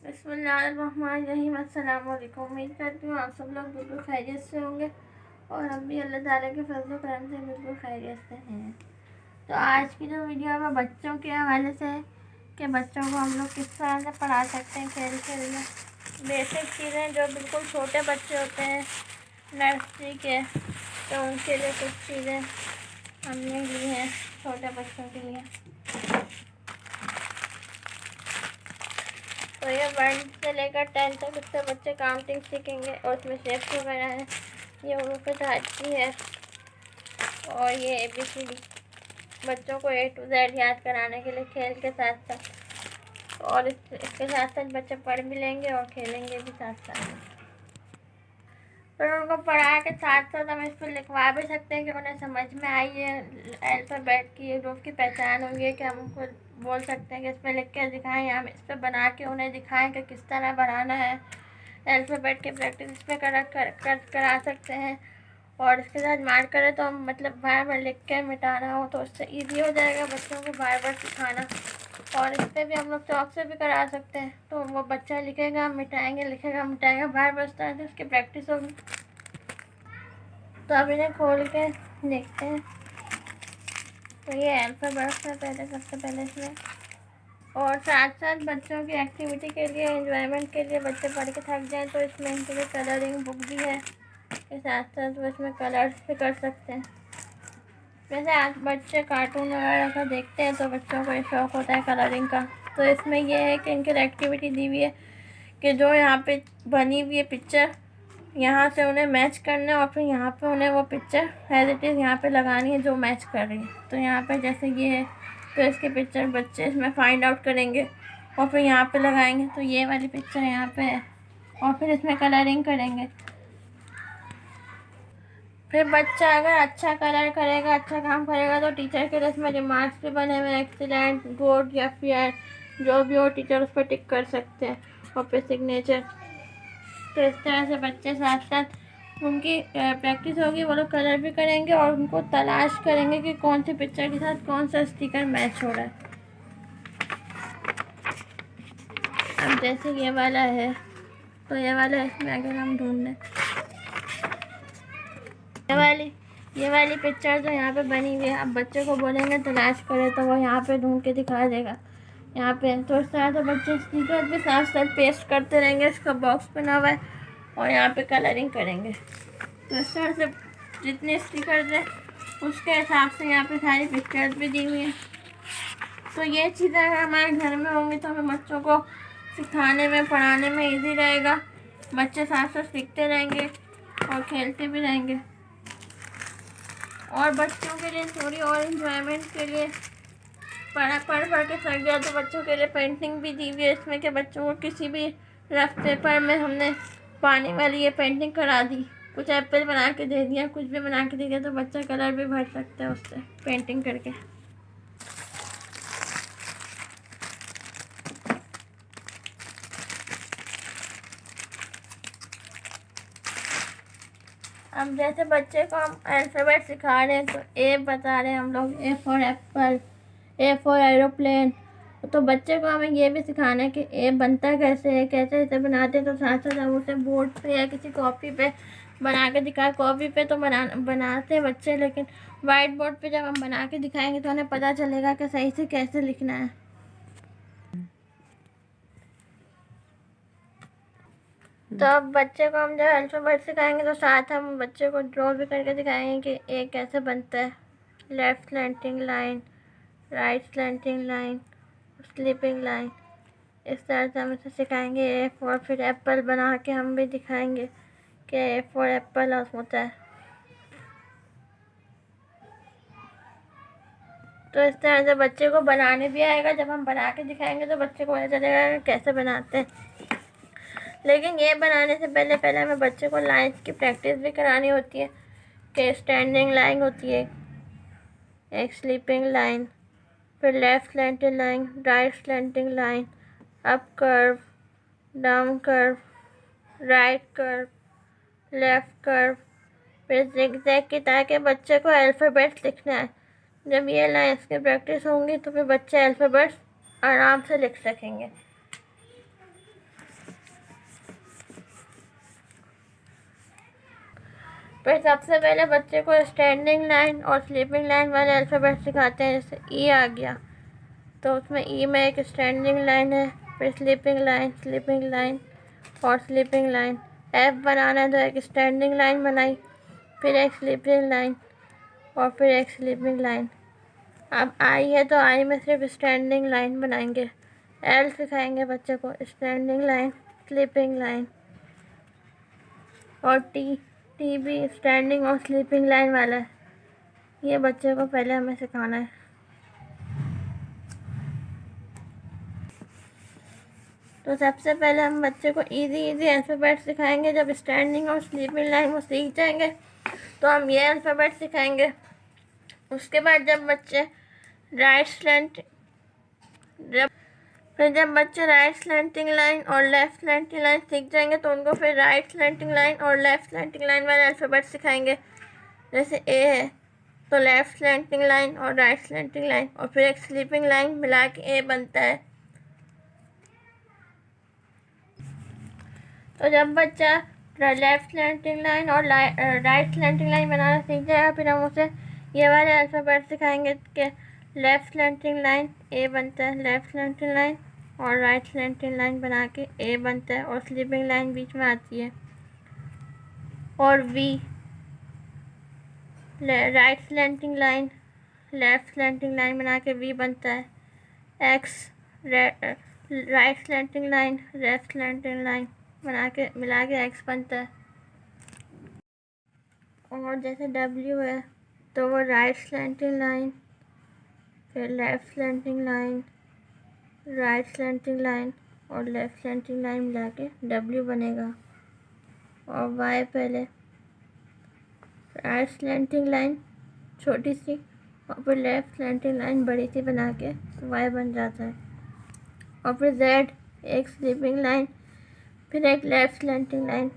बिस्मिल्लाहिर्रहमानिर्रहीम। अस्सलाम वालेकुम। उम्मीद करती हूँ आप सब लोग बिल्कुल खैरियत से होंगे और हम भी अल्लाह ताला के फजल करम से बिल्कुल खैरियत से हैं। तो आज की जो वीडियो है बच्चों के हवाले से है कि बच्चों को हम लोग किस तरह से पढ़ा सकते हैं खेल खेल में। बेसिक चीज़ें जो बिल्कुल छोटे बच्चे होते हैं नर्सरी के, तो उनके लिए कुछ चीज़ें हमने ली हैं छोटे बच्चों के लिए। तो ये 1 से लेकर 10 तक उससे बच्चे काउंटिंग सीखेंगे और उसमें शेप्स वगैरह है। ये हुरूफ हाजी है और ये ABCD। बच्चों को A to Z याद कराने के लिए खेल के साथ साथ, और इसके साथ साथ बच्चे पढ़ भी लेंगे और खेलेंगे भी साथ साथ। पर उनको पढ़ा के साथ साथ हम इस पर लिखवा भी सकते हैं कि उन्हें समझ में आई है अल्फ़ाबेट की रूप की पहचान होगी, कि हम उनको बोल सकते हैं कि इस पर लिख के दिखाएं, हम इस पर बना के उन्हें दिखाएं कि किस तरह बनाना है। अल्फ़ाबेट की प्रैक्टिस इस पर करा सकते हैं। और इसके साथ मार्क करें तो हम मतलब बार बार लिख के मिटाना हो तो उससे ईजी हो जाएगा बच्चों को बार बार सिखाना। और इस पर भी हम लोग चौक से भी करा सकते हैं, तो वो बच्चा लिखेगा मिटाएंगे, लिखेगा मिटाएगा, बार बार इस तरह से उसकी प्रैक्टिस होगी। तो अब इन्हें खोल के देखते हैं। तो ये अल्फ़ाबेट्स है पहले, सबसे पहले इसमें। और साथ साथ बच्चों की एक्टिविटी के लिए, एंजॉयमेंट के लिए, बच्चे पढ़ के थक जाएँ तो इसमें इनके लिए कलरिंग बुक भी है के साथ साथ वो इसमें कलर्स भी कर सकते हैं। वैसे आज बच्चे कार्टून वगैरह का देखते हैं तो बच्चों को शौक़ होता है कलरिंग का। तो इसमें यह है कि इनकी एक्टिविटी दी हुई है कि जो यहाँ पे बनी हुई है पिक्चर, यहाँ से उन्हें मैच करना है और फिर यहाँ पे उन्हें वो पिक्चर एज इट इज़ यहाँ पे लगानी है जो मैच कर रही है। तो यहाँ पे जैसे ये है तो इसके पिक्चर बच्चे इसमें फाइंड आउट करेंगे और फिर यहाँ पे लगाएंगे। तो ये वाली पिक्चर यहाँ पे है और फिर इसमें कलरिंग करेंगे। फिर बच्चा अगर अच्छा कलर करेगा, अच्छा काम करेगा तो टीचर के लिए इसमें रिमार्क्स भी बने हुए हैं, एक्सीलेंट, गुड या फिर जो भी हो टीचर उस पर टिक कर सकते हैं। और फिर सिग्नेचर। तो इस तरह से बच्चे साथ साथ उनकी प्रैक्टिस होगी, वो लोग कलर भी करेंगे और उनको तलाश करेंगे कि कौन सी पिक्चर के साथ कौन सा स्टिकर मैच हो रहा है। अब जैसे ये वाला है तो ये वाला इसमें अगर हम ढूंढ लें, ये वाली पिक्चर जो यहाँ पे बनी हुई है, अब बच्चे को बोलेंगे तलाश करे तो वो यहाँ पे ढूंढ के दिखा देगा यहाँ पे। तो इस तरह से बच्चे स्टिकर भी साथ साथ पेस्ट करते रहेंगे। इसका बॉक्स बना हुआ है और यहाँ पे कलरिंग करेंगे। तो इस तरह से जितने स्टिकर्स हैं उसके हिसाब से यहाँ पे सारी पिक्चर्स भी दी हुई हैं। तो ये चीज़ें अगर हमारे घर में होंगी तो हमें बच्चों को सिखाने में, पढ़ाने में ईजी रहेगा। बच्चे साथ साथ सीखते रहेंगे और खेलते भी रहेंगे। और बच्चों के लिए थोड़ी और इन्जॉयमेंट के लिए पढ़ के थक गया तो बच्चों के लिए पेंटिंग भी दी हुई है इसमें, कि बच्चों को किसी भी रफ पेपर में हमने पानी वाली ये पेंटिंग करा दी, कुछ एप्पल बना के दे दिया, कुछ भी बना के दे दिया, तो बच्चा कलर भी भर सकता है उससे पेंटिंग करके। अब जैसे बच्चे को हम अल्फ़ाबेट सिखा रहे हैं तो ए बता रहे हैं हम लोग, A for Apple, A for aeroplane. तो बच्चे को हमें ये भी सिखाना है कि ए बनता कैसे है, कैसे इसे बनाते हैं। तो साथ साथ हम उसे बोर्ड पे या किसी कॉपी पे बना के दिखाए। कॉपी पे तो बनाते हैं बच्चे, लेकिन वाइट बोर्ड पे जब हम बना के दिखाएंगे तो उन्हें पता चलेगा कि सही से कैसे लिखना है। तो अब बच्चे को हम जब अल्फ़ाबेट सिखाएंगे तो साथ हम बच्चे को ड्रॉ भी करके दिखाएंगे कि ए कैसे बनता है। Left slanting line, right slanting line, sleeping line. इस तरह से हम इसे सिखाएंगे। ए फॉर फिर एप्पल बना के हम भी दिखाएंगे कि ए फॉर एप्पल होता है। तो इस तरह से बच्चे को बनाने भी आएगा। जब हम बना के दिखाएंगे तो बच्चे को पता चलेगा कि कैसे बनाते हैं। लेकिन ये बनाने से पहले हमें बच्चे को लाइन्स की प्रैक्टिस भी करानी होती है, कि स्टैंडिंग लाइन होती है, एक स्लीपिंग लाइन, फिर left slanting line, right slanting line, up curve, down curve, right curve, left curve, फिर ज़िगज़ैग की, ताकि बच्चे को अल्फ़ाबेट्स लिखना है। जब ये लाइन्स की प्रैक्टिस होंगी तो फिर बच्चे अल्फ़ाबेट्स आराम से लिख सकेंगे। फिर सबसे पहले बच्चे को स्टैंडिंग लाइन और स्लीपिंग लाइन वाले अल्फ़ाबेट सिखाते हैं। जैसे ई आ गया तो उसमें ई में एक स्टैंडिंग लाइन है, फिर स्लीपिंग लाइन और स्लीपिंग लाइन। एफ बनाना है तो एक स्टैंडिंग लाइन बनाई, फिर एक स्लीपिंग लाइन और फिर एक स्लीपिंग लाइन। अब आई है तो आई में सिर्फ स्टैंडिंग लाइन बनाएंगे। एल सिखाएंगे बच्चे को स्टैंडिंग लाइन, स्लीपिंग लाइन। और टी भी स्टैंडिंग और स्लीपिंग लाइन वाला है। ये बच्चे को पहले हमें सिखाना है। तो सबसे पहले हम बच्चे को इजी अल्फ़ाबेट सिखाएंगे। जब स्टैंडिंग और स्लीपिंग लाइन वो सीख जाएंगे तो हम ये अल्फ़ाबेट सिखाएंगे। उसके बाद जब बच्चे राइट स्लैंटिंग लाइन और लेफ़्ट स्लैंटिंग लाइन सीख जाएंगे तो उनको फिर राइट स्लैंटिंग लाइन और लेफ़्ट स्लैंटिंग लाइन वाले अल्फ़ाबेट सिखाएंगे। जैसे ए है तो लेफ़्ट स्लैंटिंग लाइन और राइट स्लैंटिंग लाइन और फिर एक स्लीपिंग लाइन मिला के ए बनता है। तो जब बच्चा लेफ़्ट स्लैंटिंग लाइन और राइट स्लैंटिंग लाइन बनाना सीख जाएगा फिर हम उसे ये वाले अल्फ़ाबेट सिखाएंगे कि लेफ़्ट स्लैंटिंग लाइन ए बनता है, लेफ़्ट स्लैंटिंग लाइन और राइट स्लैंटिंग लाइन बना के ए बनता है और स्लीपिंग लाइन बीच में आती है। और V right slanting line, left slanting line बना के वी बनता है। X right slanting line, left slanting line बना के मिला के एक्स बनता है। और जैसे डब्ल्यू है तो वो राइट स्लैंटिंग लाइन, फिर left slanting line, right slanting line और लेफ़्ट स्लैंटिंग लाइन मिला के डब्ल्यू बनेगा। और वाई पहले राइट स्लैंटिंग लाइन छोटी सी और फिर लेफ़्ट स्लैंटिंग लाइन बड़ी सी बना के वाई बन जाता है। और फिर जेड एक स्लीपिंग लाइन, फिर एक लेफ़्ट स्लैंटिंग लाइन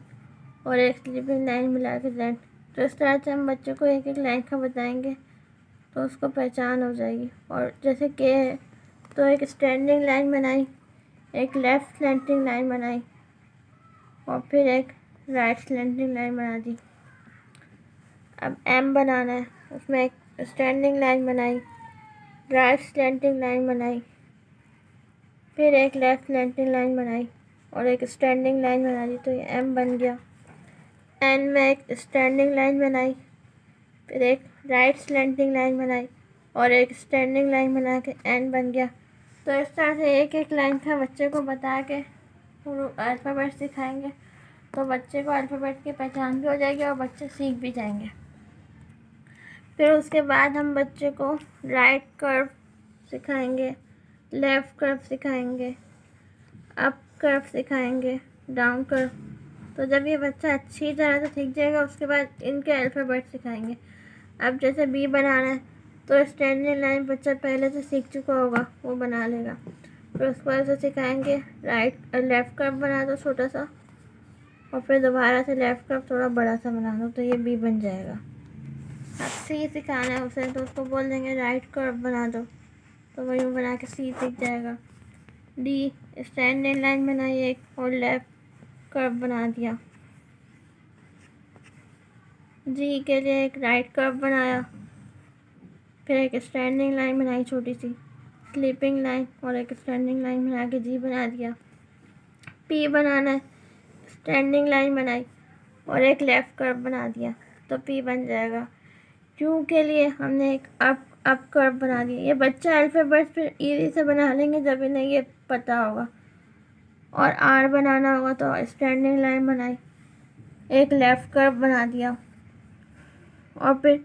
और एक स्लीपिंग लाइन मिला के जेड। तो इस तरह से हम बच्चों को एक एक लाइन का बताएंगे तो उसको पहचान हो जाएगी। और जैसे के है तो एक स्टैंडिंग लाइन बनाई, एक लेफ़्ट स्लैंटिंग लाइन बनाई और फिर एक राइट स्लैंटिंग लाइन बना दी। अब एम बनाना है, उसमें एक स्टैंडिंग लाइन बनाई, राइट स्लैंटिंग लाइन बनाई, फिर एक लेफ़्ट स्लैंटिंग लाइन बनाई और एक स्टैंडिंग लाइन बना दी तो ये एम बन गया। एन में एक स्टैंडिंग लाइन बनाई, फिर एक राइट स्लैंटिंग लाइन बनाई और एक स्टैंडिंग लाइन बना के एन बन गया। तो इस तरह से एक एक लाइन का बच्चे को बता के अल्फ़ाबेट सिखाएंगे तो बच्चे को अल्फ़ाबेट की पहचान भी हो जाएगी और बच्चे सीख भी जाएंगे। फिर उसके बाद हम बच्चे को राइट कर्व सिखाएंगे, लेफ़्ट कर्व सिखाएंगे, अप कर्व सिखाएंगे, डाउन कर्व। तो जब ये बच्चा अच्छी तरह से सीख जाएगा उसके बाद इनके अल्फ़ाबेट सिखाएंगे। अब जैसे बी बनाना है तो स्टैंडिंग लाइन बच्चा पहले से सीख चुका होगा, वो बना लेगा। फिर उसके बाद से सिखाएंगे लेफ़्ट कर्व बना दो छोटा सा और फिर दोबारा से लेफ़्ट कर्व थोड़ा बड़ा सा बना दो तो ये बी बन जाएगा। अब सी सिखाना है उसे तो उसको बोल देंगे राइट कर्व बना दो तो वही बना के सी सीख जाएगा। डी स्टैंडिंग लाइन बनाई एक और लेफ़्ट कर्व बना दिया। जी के लिए एक राइट कर्व बनाया, फिर एक स्टैंडिंग लाइन बनाई छोटी सी, स्लीपिंग लाइन और एक स्टैंडिंग लाइन बना के जी बना दिया। पी बनाना है, स्टैंडिंग लाइन बनाई और एक लेफ़्ट कर्व बना दिया तो पी बन जाएगा। क्यू के लिए हमने एक अप कर्व बना दिया। ये बच्चा अल्फ़ाबेट फिर इजी से बना लेंगे जब इन्हें ये पता होगा। और आर बनाना होगा तो स्टैंडिंग लाइन बनाई, एक लेफ़्ट कर्व बना दिया और फिर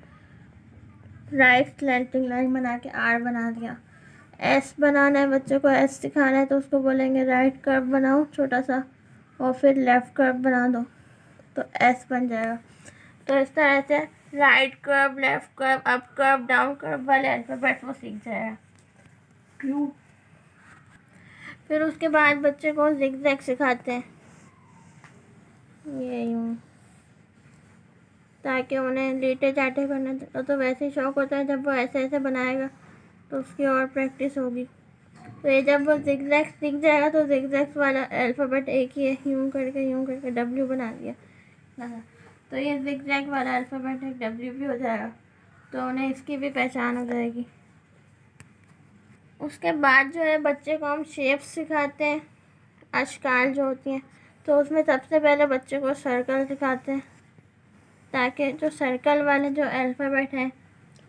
राइट स्लैंटिंग लाइन बना के आर बना दिया। एस बनाना है, बच्चे को एस सिखाना है तो उसको बोलेंगे राइट कर्व बनाओ छोटा सा और फिर लेफ़्ट कर्व बना दो तो एस बन जाएगा। तो इस तरह से right curve, left curve, up curve, down curve वाले अल्फ़ाबेट वो सीख जाएगा। क्यू फिर उसके बाद बच्चे को ज़िगज़ैग सिखाते हैं, ये यूँ, ताकि उन्हें लेटे चाटे करना तो वैसे ही शौक़ होता है। जब वो ऐसे ऐसे बनाएगा तो उसकी और प्रैक्टिस होगी। तो ये जब वो ज़िगज़ैग सीख जाएगा तो ज़िगज़ैग वाला अल्फ़ाबेट एक ही है, यूँ करके डब्ल्यू बना दिया। तो ये ज़िगज़ैग वाला अल्फ़ाबेट एक डब्ल्यू भी हो जाएगा, तो उन्हें इसकी भी पहचान हो जाएगी। उसके बाद जो है बच्चे को हम शेप्स सिखाते हैं, अशकाल जो होती हैं। तो उसमें सबसे पहले बच्चे को सर्कल सिखाते हैं, ताकि जो सर्कल वाले जो अल्फ़ाबेट हैं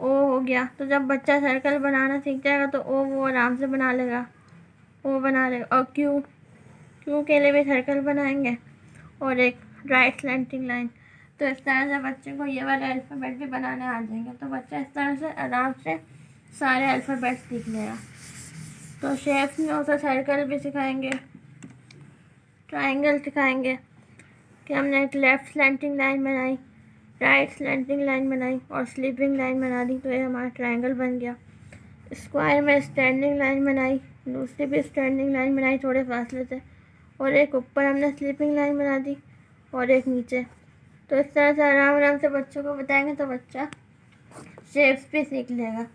ओ हो गया, तो जब बच्चा सर्कल बनाना सीख जाएगा तो ओ वो आराम से बना लेगा, ओ बना लेगा। और क्यू के लिए भी सर्कल बनाएंगे, और एक राइट स्लैंटिंग लाइन। तो इस तरह से बच्चे को ये वाले अल्फ़ाबेट भी बनाने आ जाएंगे, तो बच्चा इस तरह से आराम से सारे अल्फ़ाबेट सीख लेगा। तो शेप्स में उसे सर्कल भी सिखाएंगे, ट्रायंगल सिखाएंगे कि हमने एक लेफ़्ट स्लैंटिंग लाइन बनाई, राइट स्लैंटिंग लाइन बनाई और स्लीपिंग लाइन बना दी, तो ये हमारा ट्रायंगल बन गया। स्क्वायर में स्टैंडिंग लाइन बनाई, दूसरी भी स्टैंडिंग लाइन बनाई थोड़े फासले से, और एक ऊपर हमने स्लीपिंग लाइन बना दी और एक नीचे। तो इस तरह से आराम आराम से बच्चों को बताएंगे तो बच्चा शेप्स भी सीख लेगा।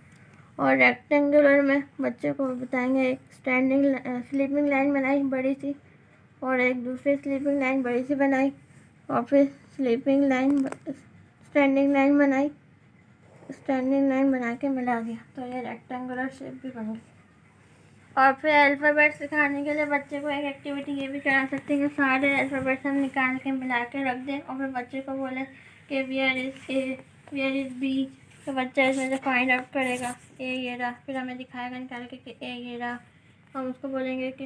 और रेक्टेंगुलर में बच्चे को बताएंगे, एक स्लीपिंग लाइन बनाई बड़ी सी, और एक दूसरी स्लीपिंग लाइन बड़ी सी बनाई, और फिर स्टैंडिंग लाइन बनाई, स्टैंडिंग लाइन बना के मिला दिया, तो ये रेक्टेंगुलर शेप भी बन गई। और फिर अल्फ़ाबेट सिखाने के लिए बच्चे को एक एक्टिविटी ये भी करा सकते हैं कि सारे अल्फ़ाबेट्स हम निकाल के मिला के रख दें, और फिर बच्चे को बोले कि where is A, where is B. तो बच्चा इसमें से फाइंड आउट करेगा, ए ये रहा, फिर हमें दिखाएगा निकाल के कि ए ये रहा। हम उसको बोलेंगे कि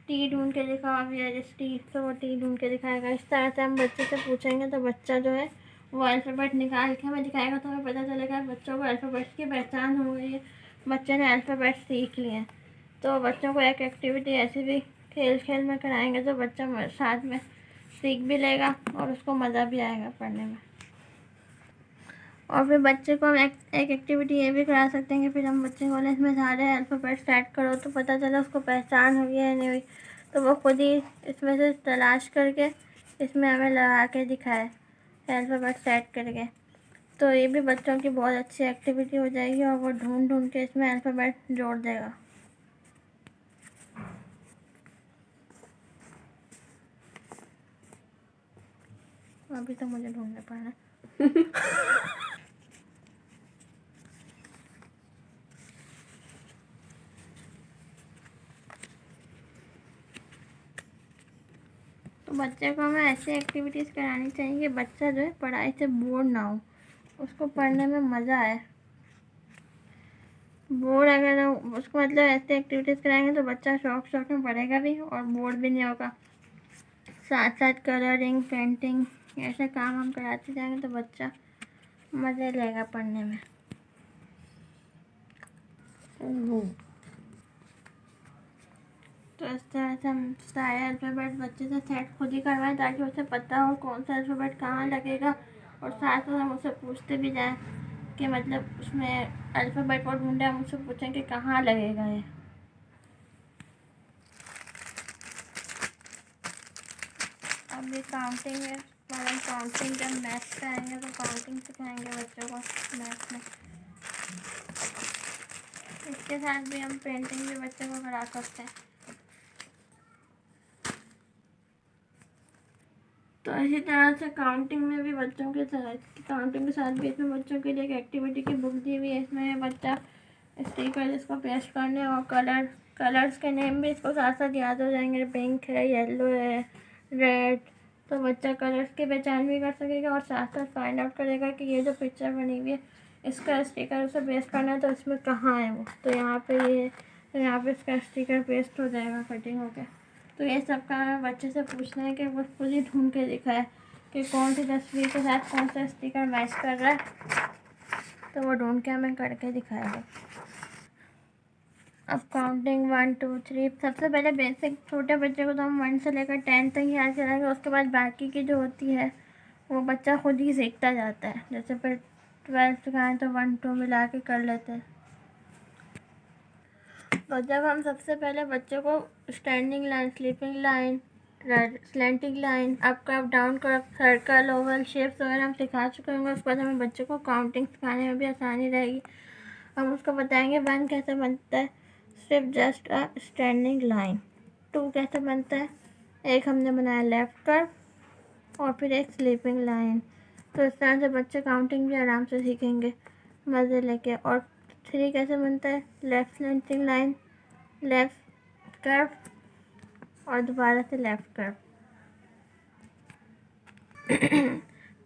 टी ढूंढ के दिखाओ, वेयर इज़ टी, तो वो टी ढूंढ के दिखाएगा। इस तरह से हम बच्चे से पूछेंगे तो बच्चा जो है वो अल्फ़ाबेट निकाल के हमें दिखाएगा, तो हमें पता चलेगा बच्चों को अल्फ़ाबेट्स की पहचान हो गई है, बच्चे ने अल्फ़ाबेट सीख लिए हैं। तो बच्चों को एक एक्टिविटी ऐसी भी खेल खेल में कराएंगे तो बच्चा साथ में सीख भी लेगा और उसको मज़ा भी आएगा पढ़ने में। और फिर बच्चे को हम एक एक्टिविटी ये भी करा सकते हैं कि फिर हम बच्चे को बोले इसमें सारे अल्फ़ाबेट सेट करो, तो पता चला उसको पहचान हुई है नहीं हुई, तो वो खुद ही इसमें से तलाश करके इसमें हमें लगा के दिखाए अल्फ़ाबेट सेट करके। तो ये भी बच्चों की बहुत अच्छी एक्टिविटी हो जाएगी और वो ढूंढ ढूंढ के इसमें अल्फ़ाबेट जोड़ देगा। अभी तो मुझे ढूंढना पड़ना। तो बच्चे को हमें ऐसी एक्टिविटीज़ करानी चाहिए कि बच्चा जो है पढ़ाई से बोर ना हो, उसको पढ़ने में मज़ा आए। बोर अगर उसको मतलब ऐसे एक्टिविटीज़ कराएंगे तो बच्चा शौक में पढ़ेगा भी और बोर भी नहीं होगा। साथ साथ कलरिंग, पेंटिंग ऐसे काम हम कराते जाएंगे तो बच्चा मज़े लेगा पढ़ने में। तो इस तरह से हम सारे अल्फ़ाबेट बच्चे से सेट खुद ही करवाएं ताकि उसे पता हो कौन सा अल्फ़ाबेट कहाँ लगेगा, और साथ साथ हम उससे पूछते भी जाएं कि मतलब उसमें अल्फ़ाबेट को ढूंढे, हम उससे पूछें कि कहाँ लगेगा ये। अब ये काउंटिंग है, तो हम काउंटिंग जब मैथ्स कराएंगे तो काउंटिंग सिखाएंगे बच्चों को मैथ्स में। इसके साथ भी हम पेंटिंग भी बच्चों को करा सकते हैं। तो इसी तरह से काउंटिंग में भी बच्चों के साथ, काउंटिंग के साथ भी इसमें बच्चों के लिए एक एक्टिविटी की बुक दी हुई है। इसमें बच्चा स्टिकर इसको पेस्ट करने और कलर्स के नेम भी इसको साथ साथ याद हो जाएंगे, पिंक है, येलो है, रेड। तो बच्चा कलर्स की पहचान भी कर सकेगा और साथ साथ फाइंड आउट करेगा कि ये जो पिक्चर बनी हुई है इसका स्टिकर उसे पेस्ट करना है तो इसमें कहाँ है वो, तो यहाँ पे ये, तो यहाँ पे इसका स्टिकर पेस्ट हो जाएगा कटिंग होके। तो ये सब काम हमें बच्चे से पूछना है कि वो खुद ही ढूंढ के दिखाए कि कौन सी तस्वीर के साथ कौन सा स्टिकर मैच कर रहा है, तो वो ढूंढ के हमें करके दिखाएगा। अब काउंटिंग 1 2 3, सबसे पहले बेसिक छोटे बच्चे को तो हम 1 से लेकर 10 तक ही याद कराएंगे। उसके बाद बाकी की जो होती है वो बच्चा खुद ही सीखता जाता है। जैसे फिर 12 सिखाएँ तो 1 2 मिला के कर लेते हैं। तो जब हम सबसे पहले बच्चों को standing line, sleeping line, slanting line, up cup down cup, circle, Oval shapes वगैरह हम सिखा चुके होंगे, उसके बाद हमें बच्चों को काउंटिंग सिखाने में भी आसानी रहेगी। हम उसको बताएंगे 1 कैसे बनता है, सिर्फ जस्ट अ स्टैंडिंग लाइन। 2 कैसे बनता है, एक हमने बनाया लेफ्ट कर्व और फिर एक स्लीपिंग लाइन। तो इस तरह से बच्चे काउंटिंग भी आराम से सीखेंगे मज़े लेके। और 3 कैसे बनता है, left slanting line, left curve और दोबारा से लेफ़्ट कर्व।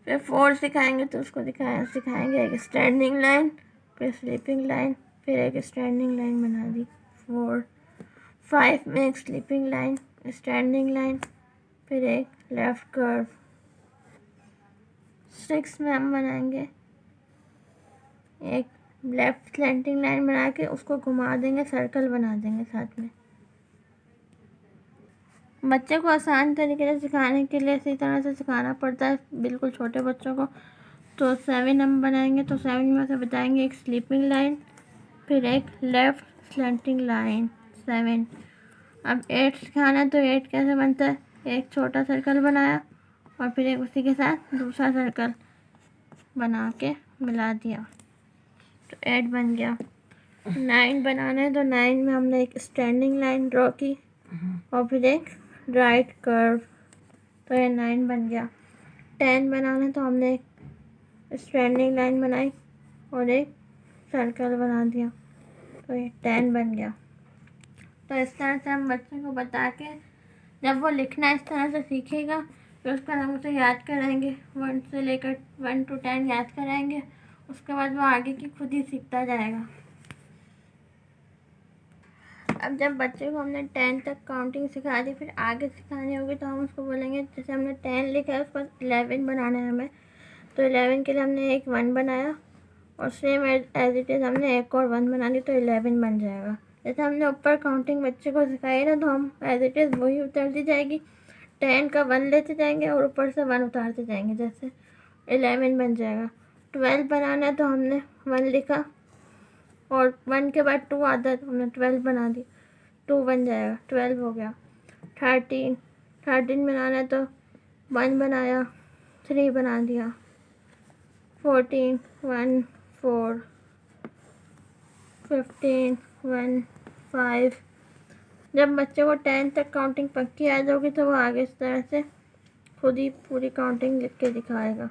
फिर 4 सिखाएंगे तो उसको सिखाएंगे एक स्टैंडिंग लाइन, फिर स्लीपिंग लाइन, फिर एक स्टैंडिंग लाइन बना दी 4। 5 में एक स्लीपिंग लाइन, स्टैंडिंग लाइन, फिर एक लेफ़्ट कर्व। 6 में हम बनाएंगे एक लेफ़्ट स्लैंटिंग लाइन बना के उसको घुमा देंगे, सर्कल बना देंगे साथ में। बच्चे को आसान तरीके से सिखाने के लिए इसी तरह से सिखाना पड़ता है बिल्कुल छोटे बच्चों को। तो 7 हम बनाएंगे तो 7 में से बताएंगे एक स्लीपिंग लाइन, फिर एक लेफ़्ट स्लैंटिंग लाइन 7। अब 8 सिखाना है तो 8 कैसे बनता है, एक छोटा सर्कल बनाया और फिर एक उसी के साथ दूसरा सर्कल बना के मिला दिया तो 8 बन गया। 9 बनाना है तो 9 में हमने एक स्टैंडिंग लाइन ड्रॉ की और फिर एक राइट कर्व, तो ये 9 बन गया। 10 बनाना है तो हमने एक स्टैंडिंग लाइन बनाई और एक सर्कल बना दिया तो ये 10 बन गया। तो इस तरह से हम बच्चे को बता के जब वो लिखना इस तरह से सीखेगा फिर उसका हम उसे याद कराएंगे 1 से लेकर 1 to 10 याद कराएंगे। उसके बाद वो आगे की खुद ही सीखता जाएगा। अब जब बच्चे को हमने 10 तक काउंटिंग सिखा दी फिर आगे सिखानी होगी तो हम उसको बोलेंगे जैसे हमने 10 लिखा है उसको 11 बनाना है हमें, तो 11 के लिए हमने एक 1 बनाया और सेम एज इट इज़ हमने एक और 1 बना दी तो 11 बन जाएगा। जैसे हमने ऊपर काउंटिंग बच्चे को सिखाई ना तो हम एज इट इज़ वही उतरती जाएगी, 10 का 1 लेते जाएंगे और ऊपर से 1 उतारते जाएंगे, जैसे 11 बन जाएगा। 12 बनाना है तो हमने 1 लिखा और 1 के बाद 2 आता है तो हमने 12 बना दी, 2 बन जाएगा, 12 हो गया। 13 बनाना है तो 1 बनाया, 3 बना दिया। 14 1 4, 15 1 5। जब बच्चे को 10 तक काउंटिंग पक्की याद होगी तो वो आगे इस तरह से खुद ही पूरी काउंटिंग लिख के दिखाएगा।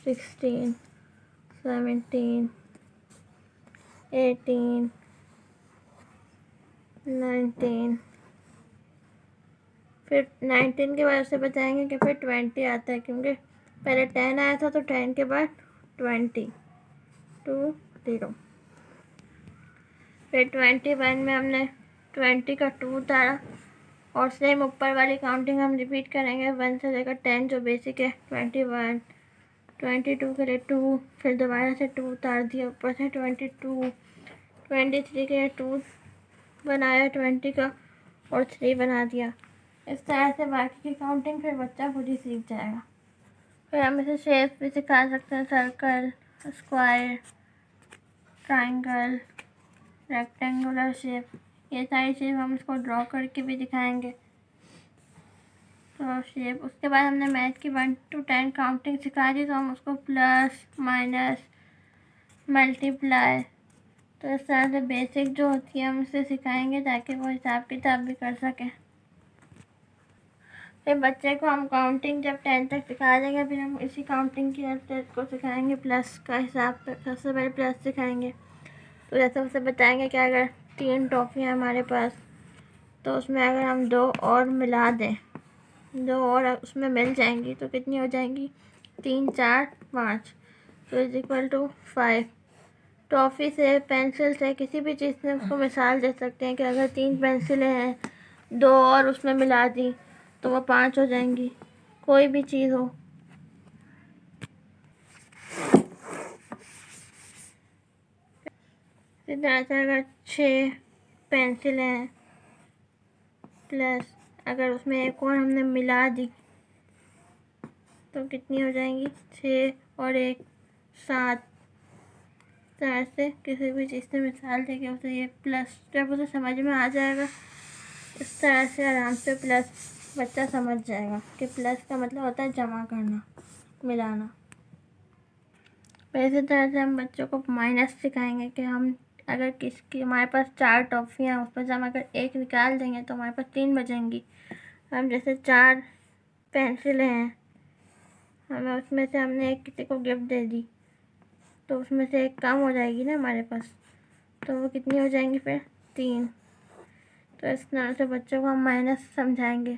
16 17 18 19। फिर 19 के बाद उसे बताएंगे कि फिर 20 आता है, क्योंकि पहले 10 आया था तो 10 के बाद 20 2 0। फिर 21 में हमने 20 का 2 उतारा और सेम ऊपर वाली काउंटिंग हम रिपीट करेंगे 1 से लेकर 10 जो बेसिक है। 21 22 के लिए 2, फिर दोबारा से 2 उतार दिया ऊपर से 22। 23 के लिए 2 बनाया 20 का और 3 बना दिया। इस तरह से बाकी की काउंटिंग फिर बच्चा खुद ही सीख जाएगा। फिर हम इसे शेप भी सिखा सकते हैं, circle, square, triangle, rectangular shape, ये सारी शेप हम इसको ड्रॉ करके भी दिखाएंगे। तो शेप उसके बाद हमने मैथ की 1 to 10 काउंटिंग सिखा दी तो हम उसको प्लस माइनस मल्टीप्लाई तो इस तरह से बेसिक जो होती है हम उसे सिखाएंगे ताकि वो हिसाब किताब भी कर सकें। फिर बच्चे को हम काउंटिंग जब 10 तक सिखा देंगे फिर हम इसी काउंटिंग की हेल्प को सिखाएंगे प्लस का हिसाब। सबसे पहले प्लस सिखाएंगे तो जैसे उसे बताएंगे कि अगर 3 टॉफ़ियाँ हमारे पास तो उसमें अगर हम 2 और मिला दें, 2 और उसमें मिल जाएंगी तो कितनी हो जाएंगी, 3 4 5 तो इज इक्वल टू 5। टॉफ़ी से, पेंसिल से, किसी भी चीज़ से उसको मिसाल दे सकते हैं कि अगर 3 पेंसिलें हैं 2 और उसमें मिला दी तो वो 5 हो जाएंगी, कोई भी चीज़ हो। इस तरह से अगर 6 पेंसिलें हैं प्लस अगर उसमें एक और हमने मिला दी तो कितनी हो जाएंगी, 6 और 1 7। तरह से किसी भी चीज़ से मिसाल देके उसे ये प्लस जब उसे समझ में आ जाएगा इस तरह से आराम से प्लस बच्चा समझ जाएगा कि प्लस का मतलब होता है जमा करना, मिलाना। फिर इसी तरह से हम बच्चों को माइनस सिखाएंगे कि हम अगर किसकी हमारे पास 4 टॉफ़ियाँ उस पर से हम अगर 1 निकाल देंगे तो हमारे पास 3 बचेंगी। हम जैसे 4 पेंसिलें हैं हमें उसमें से हमने एक किसी को गिफ्ट दे दी, तो उसमें से एक कम हो जाएगी ना हमारे पास, तो वो कितनी हो जाएंगी फिर 3। तो इस तरह से बच्चों को हम माइनस समझाएंगे,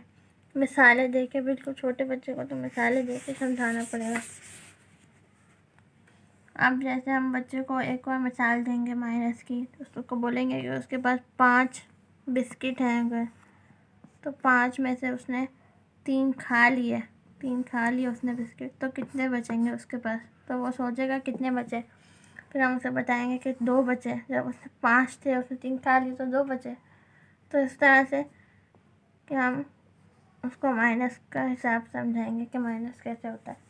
मिसालें दे के। बिल्कुल छोटे बच्चे को तो मिसालें दे के समझाना पड़ेगा। अब जैसे हम बच्चे को एक और मिसाल देंगे माइनस की, तो उसको बोलेंगे कि उसके पास 5 बिस्किट हैं अगर, तो 5 में से उसने 3 खा लिए, 3 खा लिए उसने बिस्किट, तो कितने बचेंगे उसके पास। तो वो सोचेगा कितने बचे, फिर हम उसे बताएंगे कि 2 बचे। जब उसने 5 थे, उसने 3 खा लिए तो 2 बचे। तो इस तरह से कि हम उसको माइनस का हिसाब समझाएंगे कि माइनस कैसे होता है।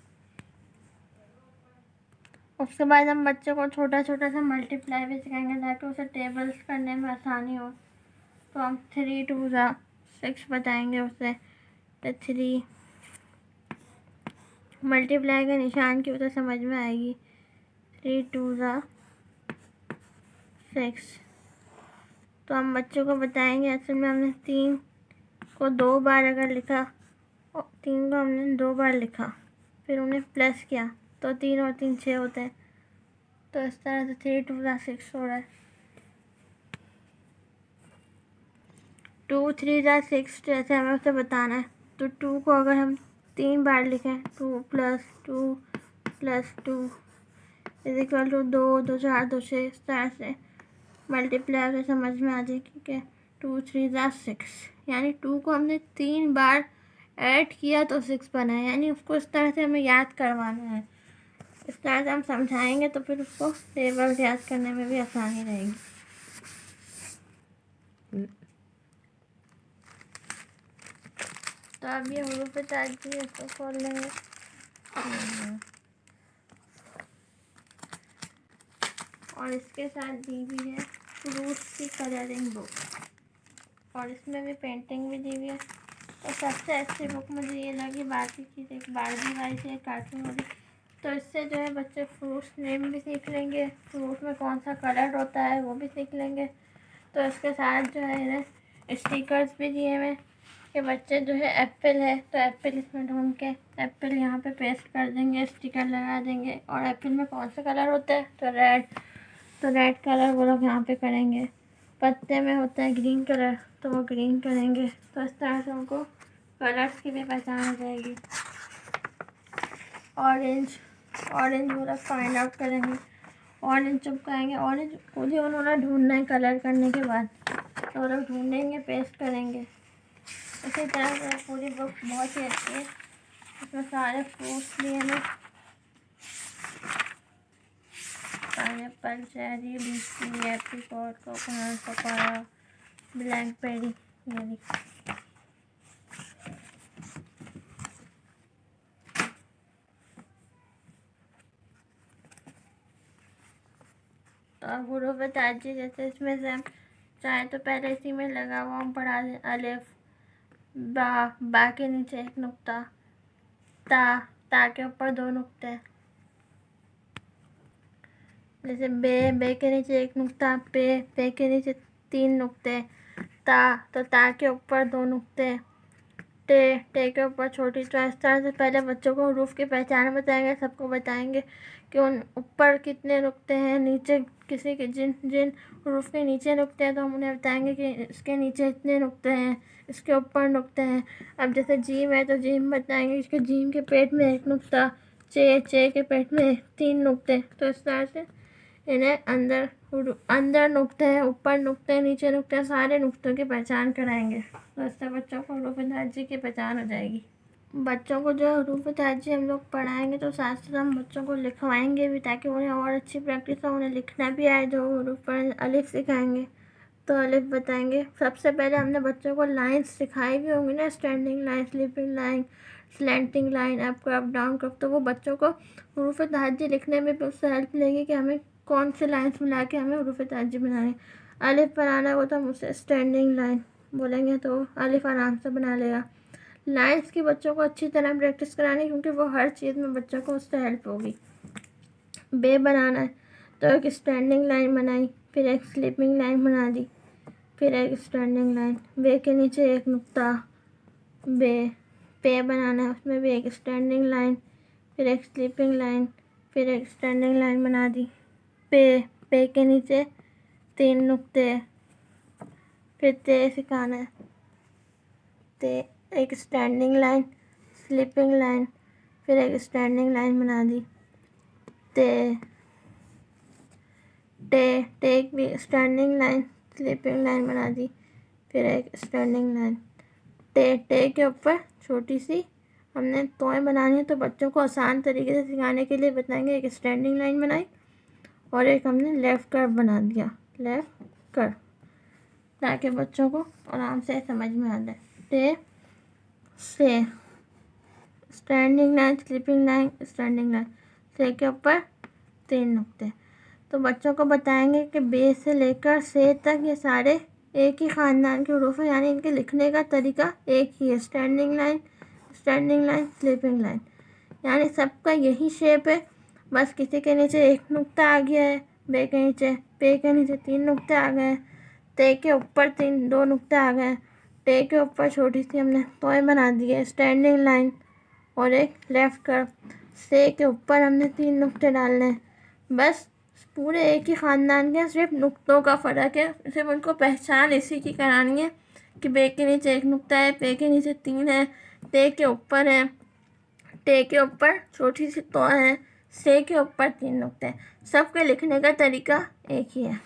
उसके बाद हम बच्चे को छोटा छोटा सा मल्टीप्लाई भी सिखाएंगे ताकि उसे टेबल्स करने में आसानी हो। तो हम 3 2 6 बताएंगे उसे, तो 3 मल्टीप्लाई के निशान की उसे समझ में आएगी। 3 2 6। तो हम बच्चों को बताएंगे असल में हमने 3 को 2 बार अगर लिखा, और 3 को हमने 2 बार लिखा, फिर उन्हें प्लस किया, तो 3 और 3 6 होते हैं। तो इस तरह से 3 2 6 हो रहा है। 2 3 6 जैसे हमें उसे बताना है, तो 2 को अगर हम 3 बार लिखें, 2 + 2 + 2 = 2 2 4 2 6। इस तरह से मल्टीप्लाई अगर समझ में आ जाएगी कि 2 3 6, यानी 2 को हमने 3 बार ऐड किया तो 6 बना है, यानी उसको इस तरह से हमें याद करवाना है। इस तरह से हम समझाएंगे तो फिर उसको टेबल्स याद करने में भी आसानी रहेगी। तो अब ये हुरूफ ताजी है, इसको खोल लेंगे। और इसके साथ दी हुई है फ्रूट्स की कलरिंग बुक, और इसमें भी पेंटिंग भी दी हुई है। और सबसे अच्छी बुक मुझे ये लगी, बाकी चीज़ एक बारबी वाली थी, एक कार्टून वाली। तो इससे जो है बच्चे फ्रूट्स नेम भी सीख लेंगे, फ्रूट में कौन सा कलर होता है वो भी सीख लेंगे। तो इसके साथ जो है इन्हें स्टिकर्स भी दिए हुए कि बच्चे जो है एप्पल है तो एप्पल इसमें ढूंढ के एप्पल यहाँ पे पेस्ट कर देंगे, स्टिकर लगा देंगे। और एप्पल में कौन सा कलर होता है, तो रेड, तो रेड कलर वो लोग यहाँ पे करेंगे। पत्ते में होता है ग्रीन कलर, तो वो ग्रीन करेंगे। तो इस तरह से उनको कलर्स की भी पहचान हो जाएगी। ऑरेंज, ऑरेंज वो लोग फाइंड आउट करेंगे। ऑरेंज जब कहेंगे, ऑरेंज खुद ही उन्होंने ढूंढना है कलर करने के बाद, तो वो लोग ढूंढेंगे, पेस्ट करेंगे। इसी तरह से पूरी बुक बहुत ही अच्छी है। इसमें सारे फ्रूट्स लिए हैं, पाइनएप्पल, चेरी, लीची, एप्रिकॉट, कोकोनट, पपाया, ब्लैकबेरी, ये देखिए। तो अब हुरूफ ताजी जैसे इसमें से हम चाहे तो पहले इसी में लगा हुआ हम पढ़ा दें। अलिफ, बा के नीचे एक नुक्ता, ता के ऊपर 2 नुक्ते। जैसे बे के नीचे एक नुक्ता, पे के नीचे 3 नुक्ते, तो ता के ऊपर 2 नुक्ते, टे के ऊपर छोटी। तो इस तरह से पहले बच्चों को हुरूफ की पहचान बताएंगे, सबको बताएंगे कि उन ऊपर कितने नुक्ते हैं, नीचे किसी के जिन जिन हुरूफ के नीचे नुक्ते हैं तो हम उन्हें बताएंगे कि इसके नीचे इतने नुक्ते हैं, इसके ऊपर नुक्ते हैं। अब जैसे जीम है तो जीम बताएंगे, इसके जीम के पेट में 1 नुक्ता, चे के पेट में 3 नुक्ते। तो इस तरह से इन्हें अंदर नुक्ते हैं, ऊपर नुक्ते हैं, नीचे नुक्ते हैं, सारे नुक्तों की पहचान कराएंगे। तो इससे बच्चों को हुरूफ ताजी की पहचान हो जाएगी। बच्चों को जो हुरूफ ताजी हम लोग पढ़ाएंगे तो साथ साथ हम बच्चों को लिखवाएंगे भी, ताकि उन्हें और अच्छी प्रैक्टिस हो, उन्हें लिखना भी आए। जो हुरूफ पर अलिफ सिखाएंगे तो अलिफ बताएंगे। सबसे पहले हमने बच्चों को लाइन्स सिखाई भी होंगी ना, standing line, sleeping line, slanting line, up crop, down crop. तो वो बच्चों को हुरूफ ताजी लिखने में भी उससे हेल्प लेगी कि हमें कौन से लाइन्स मिला के हमें हुरूफ ताजी बनानी। अलिफ बनाना हो तो हम उसे स्टैंडिंग लाइन बोलेंगे तो अलिफ आराम से बना लेगा। लाइन्स की बच्चों को अच्छी तरह प्रैक्टिस करानी, क्योंकि वो हर चीज़ में बच्चों को उससे हेल्प होगी। बे बनाना है तो एक स्टैंडिंग लाइन बनाई, फिर एक स्लीपिंग लाइन बना दी, फिर एक स्टैंडिंग लाइन, बे के नीचे 1 नुक्ता। बे पे बनाना है, उसमें भी एक स्टैंडिंग लाइन, फिर एक स्लीपिंग लाइन, फिर एक स्टैंडिंग लाइन बना दी। पे के नीचे 3 नुक्ते, फिर ते सिखाना है। ते एक स्टैंडिंग लाइन, स्लीपिंग लाइन, फिर एक स्टैंडिंग लाइन बना दी। टे एक भी स्टैंडिंग लाइन, स्लीपिंग लाइन बना दी, फिर एक स्टैंडिंग लाइन। टे के ऊपर छोटी सी हमने तोय बनानी है, तो बच्चों को आसान तरीके से सिखाने के लिए बताएंगे। एक स्टैंडिंग लाइन बनाई और एक हमने लेफ़्ट कर्व बना दिया, लेफ़्ट कर्व, ताकि बच्चों को आराम से समझ में आ जाए। टे से standing line, sleeping line, standing line, से के ऊपर 3 नुक्ते। तो बच्चों को बताएंगे कि बे से लेकर से तक ये सारे एक ही ख़ानदान के हरूफ हैं, यानी इनके लिखने का तरीका एक ही है। Standing line, standing line, sleeping line, यानी सबका यही शेप है, बस किसी के नीचे 1 नुक्ता आ गया है, बे के नीचे, पे के नीचे 3 नुक्ते आ गए, ते के ऊपर 2 नुक्ते आ गए, टे के ऊपर छोटी सी हमने तोय बना दी है, स्टैंडिंग लाइन और एक लेफ़्ट कर्व। से के ऊपर हमने 3 नुक्ते डालने हैं। बस पूरे एक ही ख़ानदान के, सिर्फ नुक्तों का फ़र्क है, सिर्फ उनको पहचान इसी की करानी है कि बे के नीचे 1 नुक्ता है, पे के नीचे 3 है, ते के ऊपर है, टे के ऊपर छोटी सी तो है, से के ऊपर 3 नुक्ते हैं। सबके लिखने का तरीका एक ही है।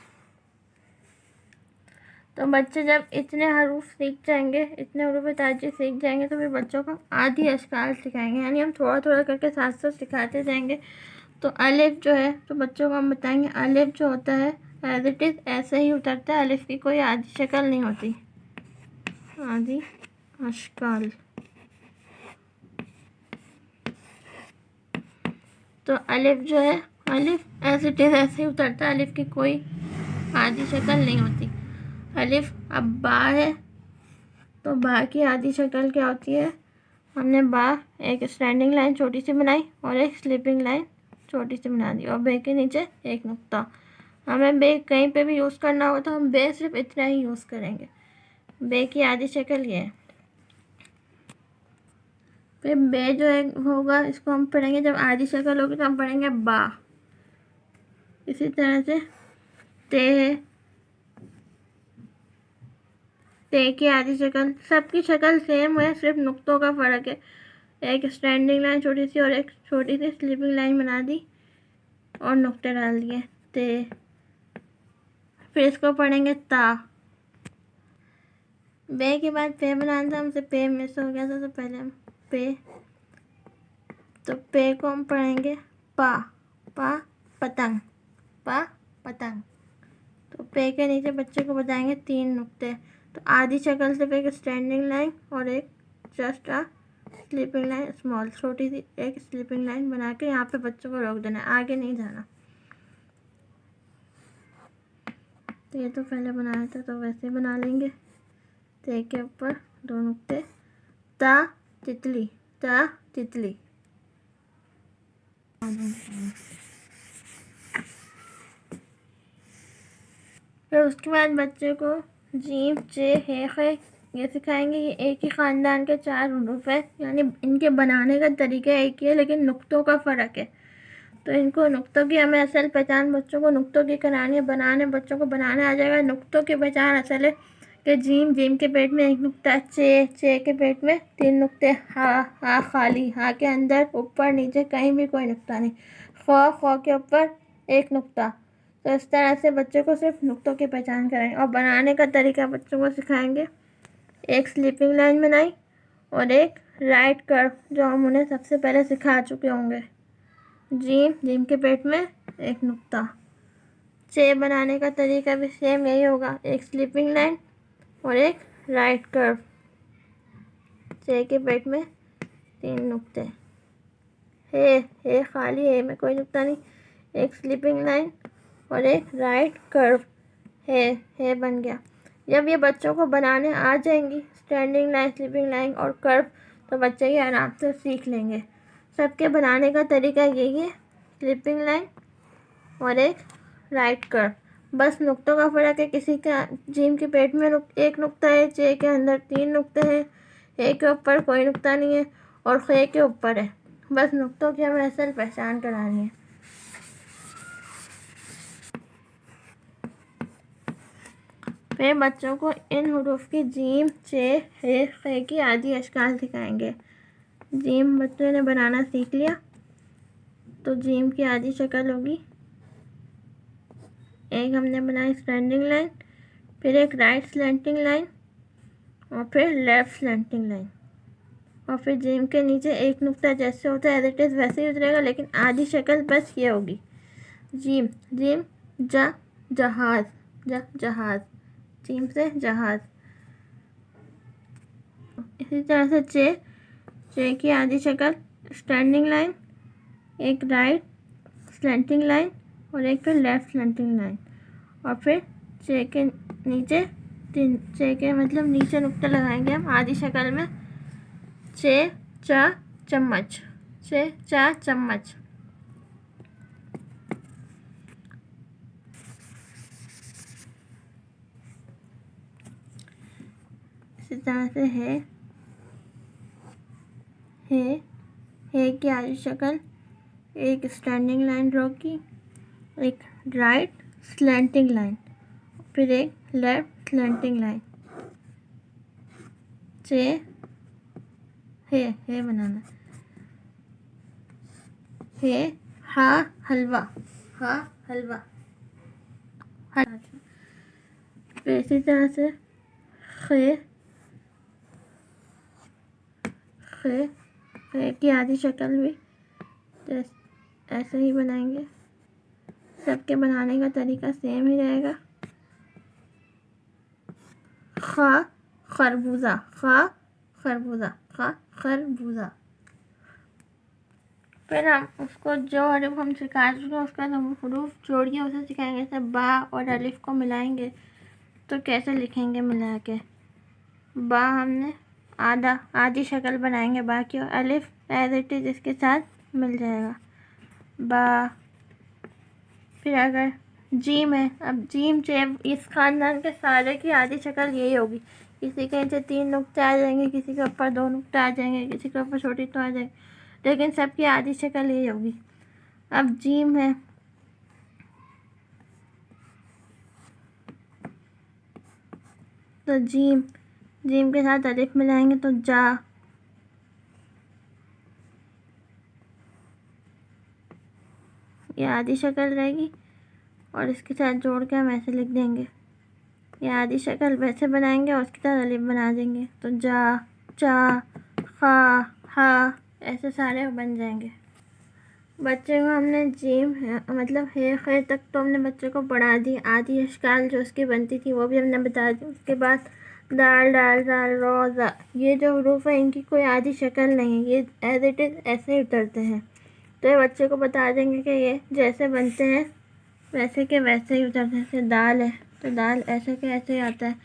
तो बच्चे जब इतने हरूफ सीख जाएंगे, इतने हरूफ ताजी सीख जाएंगे, तो फिर बच्चों को आधी अशकाल सिखाएंगे, यानी हम थोड़ा थोड़ा करके साथ साथ सिखाते जाएंगे। तो अलिफ जो है, तो बच्चों को हम बताएंगे अलिफ जो होता है एज इट इज़ ऐसे ही उतरता है, अलिफ की कोई आधी शक्ल नहीं होती, आधी अशकाल। तो अलिफ जो है, अलिफ एज इट इज़ ऐसे ही उतरता है, अलिफ की कोई आधी शक्ल नहीं होती। अलिफ अब बा है, तो बा की आधी शक्ल क्या होती है, हमने बा एक स्टैंडिंग लाइन छोटी सी बनाई और एक स्लीपिंग लाइन छोटी सी बना दी, और बे के नीचे 1 नुक्ता। हमें बे कहीं पे भी यूज़ करना हो तो हम बे सिर्फ इतना ही यूज़ करेंगे। बे की आधी शक्ल ये है। फिर बे जो है होगा, इसको हम पढ़ेंगे जब आधी शक्ल होगी तो हम पढ़ेंगे बा। इसी तरह से ते है, ते की आधी शक्ल, सबकी शक्ल सेम है, सिर्फ नुक्तों का फ़र्क है। एक स्टैंडिंग लाइन छोटी सी और एक छोटी सी स्लीपिंग लाइन बना दी और नुक्ते डाल दिए, ते। फिर इसको पढ़ेंगे ता। बे के बाद पे बनाना था, हमसे पे मिस हो गया था, तो पहले हम पे, तो पे को हम पढ़ेंगे पा, पा पतंग, पा पतंग। तो पे के नीचे बच्चे को बताएंगे 3 नुक्ते। तो आधी शक्ल से एक स्टैंडिंग लाइन और एक जस्ट स्लीपिंग लाइन, स्मॉल छोटी सी एक स्लीपिंग लाइन बना के यहाँ पे बच्चों को रोक देना है, आगे नहीं जाना। तो ये तो पहले बनाया था, तो वैसे बना लेंगे। ते के ऊपर 2 नुक्ते, ता तितली, ता तितली। फिर उसके बाद बच्चे को जीम, चे, हे, खे ये सिखाएंगे। ये एक ही ख़ानदान के 4 हरूफ है, यानी इनके बनाने का तरीका एक ही है, लेकिन नुक्तों का फ़र्क है। तो इनको नुक्तों की हमें असल पहचान बच्चों को नुक्तों की करानी है। बनाने बच्चों को बनाने आ जाएगा। नुक्तों की पहचान असल है कि जीम के पेट में 1 नुक्ता, चे के पेट में 3 नुक्ते, हा खाली, हा के अंदर ऊपर नीचे कहीं भी कोई नुक्ता नहीं, ख के ऊपर 1 नुक्ता। तो इस तरह से बच्चों को सिर्फ नुक्तों की पहचान करेंगे और बनाने का तरीका बच्चों को सिखाएंगे। एक स्लीपिंग लाइन बनाई और एक राइट कर्व, जो हम उन्हें सबसे पहले सिखा चुके होंगे। जीम के पेट में 1 नुक्ता। चे बनाने का तरीका भी सेम यही होगा, एक स्लीपिंग लाइन और एक राइट कर्व। चे के पेट में 3 नुक्ते। हे खाली, हे में कोई नुक्ता नहीं, एक स्लीपिंग लाइन और एक राइट कर्व, है बन गया। जब ये बच्चों को बनाने आ जाएंगी स्टैंडिंग लाइन, स्लीपिंग लाइन और कर्व, तो बच्चे ये आराम से सीख लेंगे। सबके बनाने का तरीका यही है, स्लीपिंग लाइन और एक राइट कर्व। बस नुक्तों का फ़र्क है, किसी का जीम के पेट में 1 नुक्ता है, चे के अंदर 3 नुक्ते हैं, हे के ऊपर कोई नुक्ता नहीं है और खे के ऊपर है। बस नुक्तों की हमें असल पहचान करानी है। फिर बच्चों को इन हुरूफ की जीम, चे, हे, खे की आदि अशकाल सिखाएंगे। जीम बच्चों ने बनाना सीख लिया तो जीम की आदि शक्ल होगी, एक हमने बनाई स्टैंडिंग लाइन, फिर एक राइट स्लैंटिंग लाइन और फिर लेफ्ट स्लैंटिंग लाइन, और फिर जीम के नीचे एक नुक्ता जैसे होता है एज इट इज़ वैसे ही उतरेगा, लेकिन आधी शक्ल बस ये होगी। जीम, जीम जहाज, जहाज, जीम से जहाज। इसी तरह से चे की आधी शक्ल स्टैंडिंग लाइन, एक राइट स्लैंटिंग लाइन और एक फिर लेफ्ट स्लैंटिंग लाइन, और फिर चे के नीचे चे के मतलब नीचे नुक्ता लगाएंगे हम आधी शक्ल में। चे चा चम्मच, चे चा चम्मच। इसी तरह से है की आधी शक्ल एक स्टैंडिंग लाइन ड्रॉ की, एक राइट स्लैंटिंग लाइन, फिर एक लेफ्ट स्लैंटिंग लाइन। चे है बनाना, है हा हलवा, हा हलवा। फिर इसी तरह से खे की आधी शक्ल भी ऐसे ही बनाएंगे। सबके बनाने का तरीका सेम ही रहेगा। खा खरबूजा, खा खरबूजा, खा खरबूजा। फिर हम उसको जो हरूफ हम सिखा चुके हैं उसका हम हरूफ जोड़िए उसे सिखाएंगे। जैसे बा और अलिफ को मिलाएंगे तो कैसे लिखेंगे मिला के। बा हमने आधी शक्ल बनाएंगे बा की, और अलिफ एज इट इज़ इसके साथ मिल जाएगा बा। फिर अगर जीम है, अब जीम चेम इस ख़ानदान के सारे की आधी शक्ल यही होगी। किसी के नीचे 3 नुक्ते आ जाएंगे, किसी के ऊपर 2 नुक्ते आ जाएंगे, किसी के ऊपर छोटी तो आ जाएगी, लेकिन सबकी आधी शक्ल यही होगी। अब जीम है, तो जीम के साथ अलिफ मिलाएंगे तो जा। ये आधी शक्ल रहेगी और इसके साथ जोड़ के हम ऐसे लिख देंगे। ये आधी शक्ल वैसे बनाएंगे और उसके साथ अलिफ बना देंगे तो जा, चा, खा, हा, ऐसे सारे बन जाएंगे। बच्चे को हमने जीम है मतलब है खे तक तो हमने बच्चे को पढ़ा दी, आधी अशकाल जो उसकी बनती थी वो भी हमने बता दी। उसके बाद दाल डाल दाल रो ज़ा, ये जो हरूफ है इनकी कोई आधी शक्ल नहीं है, ये एज इट इज़ ऐसे ही उतरते हैं। तो ये बच्चे को बता देंगे कि ये जैसे बनते हैं वैसे के वैसे ही उतरते हैं। जैसे दाल है तो दाल ऐसे के ऐसे ही आता है।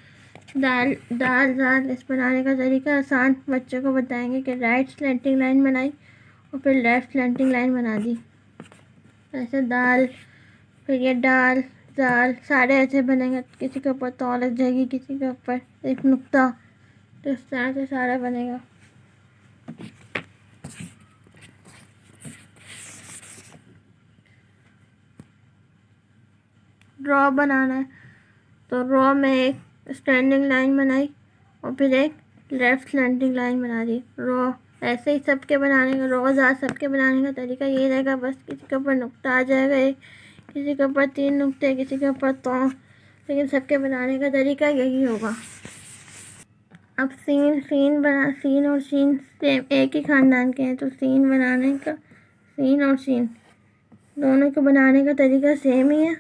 दाल दाल दाल इस बनाने का तरीका आसान बच्चे को बताएंगे कि राइट स्लैंटिंग लाइन बनाई और फिर लेफ्ट स्लैंटिंग लाइन बना दी, ऐसे दाल। फिर ये दाल दाल सारे ऐसे बनेंगे, किसी के ऊपर तौल लग जाएगी, किसी के ऊपर एक नुक्ता, तो इस तरह से सारा बनेगा। ड्रॉ बनाना है तो ड्रॉ में एक स्टैंडिंग लाइन बनाई और फिर एक लेफ्ट स्लैंटिंग लाइन बना दी। ड्रॉ ऐसे ही सबके बनाने का, रोज़ा सबके बनाने का तरीका यही रहेगा, बस किसी के ऊपर नुक्ता आ जाएगा एक, किसी के ऊपर 3 नुक्ते, किसी के ऊपर तो, लेकिन सबके बनाने का तरीका यही होगा। अब सीन और शीन सेम एक ही ख़ानदान के हैं, तो सीन बनाने का, सीन और शीन दोनों को बनाने का तरीका सेम ही है।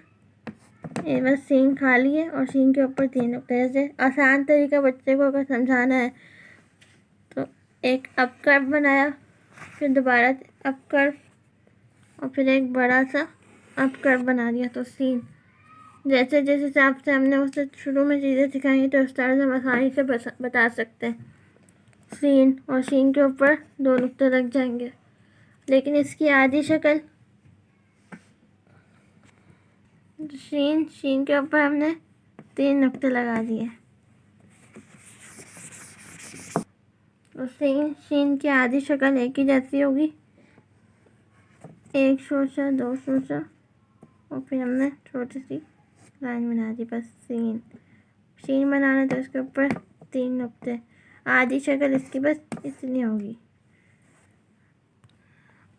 ये बस सीन खाली है और शीन के ऊपर 3 नुक्ते। जैसे आसान तरीका बच्चे को अगर समझाना है तो एक अप कर्व बनाया, फिर दोबारा अप कर्व और फिर एक बड़ा सा अप कर्व बना दिया, तो सीन। जैसे जिस हिसाब से हमने उससे शुरू में चीज़ें सिखाई तो उस तरह से हम आसानी से बता सकते हैं। सीन और शीन के ऊपर 2 नुक्ते लग जाएंगे, लेकिन इसकी आधी शक्ल शीन के ऊपर हमने 3 नुक्ते लगा दिए, तो शीन की आधी शक्ल एक ही जैसी होगी, एक सोचा, दो सोचा और फिर हमने छोटी सी लाइन बना दी, बस सीन बनाना तो इसके ऊपर 3 नुक्ते। आधी शक्ल इसकी बस इतनी होगी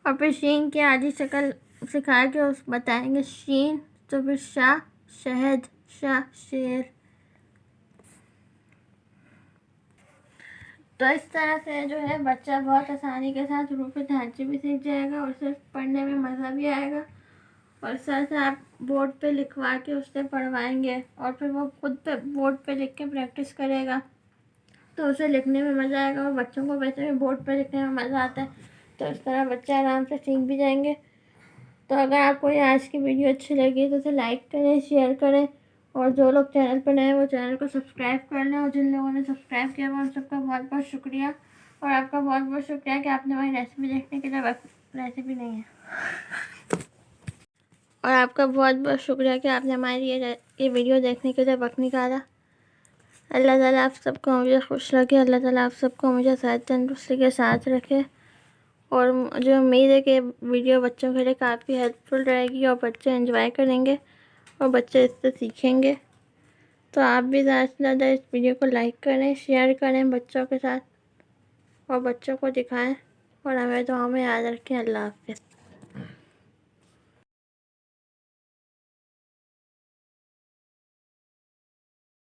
और फिर शीन की आधी शक्ल सिखा के उस बताएंगे शीन, तो फिर शाह शहद, शाह शेर। तो इस तरह से जो है बच्चा बहुत आसानी के साथ हरूफ ढांचे भी सीख जाएगा और उसे पढ़ने में मज़ा भी आएगा। और साथ साथ आप बोर्ड पे लिखवा के उससे पढ़वाएंगे और फिर वो खुद पे बोर्ड पे लिख के प्रैक्टिस करेगा तो उसे लिखने में मज़ा आएगा। और बच्चों को वैसे भी बोर्ड पे लिखने में मज़ा आता है, तो इस तरह बच्चे आराम से सीख भी जाएंगे। तो अगर आपको ये आज की वीडियो अच्छी लगी तो उसे लाइक करें, शेयर करें और जो लोग चैनल पर नए हैं वो चैनल को सब्सक्राइब कर लें। और जिन लोगों ने सब्सक्राइब किया वो उन सबका बहुत बहुत शुक्रिया। और आपका बहुत बहुत शुक्रिया कि आपने हमारी रेसिपी देखने के लिए रेसिपी नहीं है और आपका बहुत बहुत शुक्रिया कि आपने हमारी ये वीडियो देखने के लिए वक्त निकाला। अल्लाह ताला आप सबको मुझे खुश रखे, अल्लाह ताला आप सबको मुझे सेहत तंदुरुस्ती के साथ रखे। और मुझे उम्मीद है कि वीडियो बच्चों के लिए काफ़ी हेल्पफुल रहेगी और बच्चे एंजॉय करेंगे और बच्चे इससे सीखेंगे। तो आप भी ज़्यादा से ज़्यादा इस वीडियो को लाइक करें, शेयर करें बच्चों के साथ और बच्चों को दिखाएं और हमें दुआओं में याद रखें। अल्लाह हाफ़िज़।